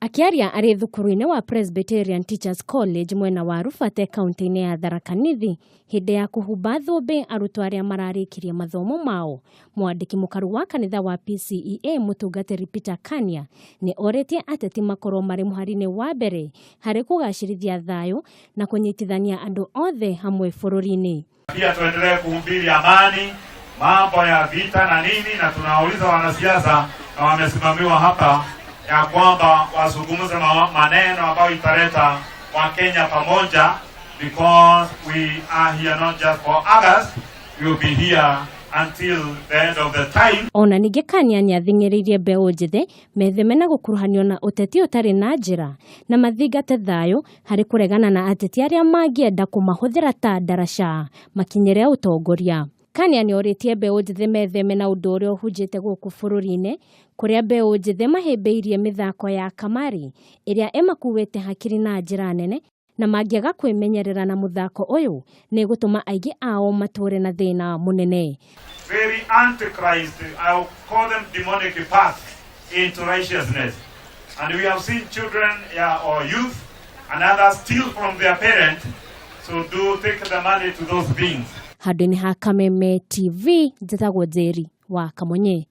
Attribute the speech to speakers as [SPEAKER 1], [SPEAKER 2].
[SPEAKER 1] Akiaria ari thukuru-ini wa Presbyterian Teachers College mwena wa Rufate kaunti-ini ya Tharaka Nithi hindi ya kuhumba thumbi arutwo aria mararikirie mathomo mao. Mwandiki mukaru wa kanitha wa PCEA mutungatiri Peter Kania ni oritie ateti makorwo mari muhari-ini wa mbere hari kugacirithia thayu na kunyitithania andu othe hamwe bururi-ini.
[SPEAKER 2] Pia tuendelee kuhubiri amani, mambo ya vita na nini, na tunauliza wanasiasa na wamesimamiwa hapa ya kwamba wazungumze maneno ambayo italeta Wakenya pamoja, because we are here not just for others, we will be here until the end of the time.
[SPEAKER 1] Ona ninge Kania nyathing'iririe mbeũ njĩthĩ metheme na gukuruhanio na uteti utari na njira na mathingate thayu hari kuregana na ateti aria mangienda kumahuthira ta ndaraca makinyire Atongoria. Kania ni oritie mbeũ njĩthĩ metheme na undu uria uhunjite guku bururi-ini kuria mbeũ njĩthĩ mahĩmbĩirie mithako ya kamari iria emakuwete hakiri na njira nene na mangiaga kwimenyerera na muthako uyu ni gutuma aingi ao mature na thina munene.
[SPEAKER 2] Very antichrist, I will call them demonic path into righteousness. And we have seen children or youth and others steal from their parents, so do take the money to those things.
[SPEAKER 1] Handũ-inĩ ha Kameme TV, njĩtagwo Njeri wa Kamonye.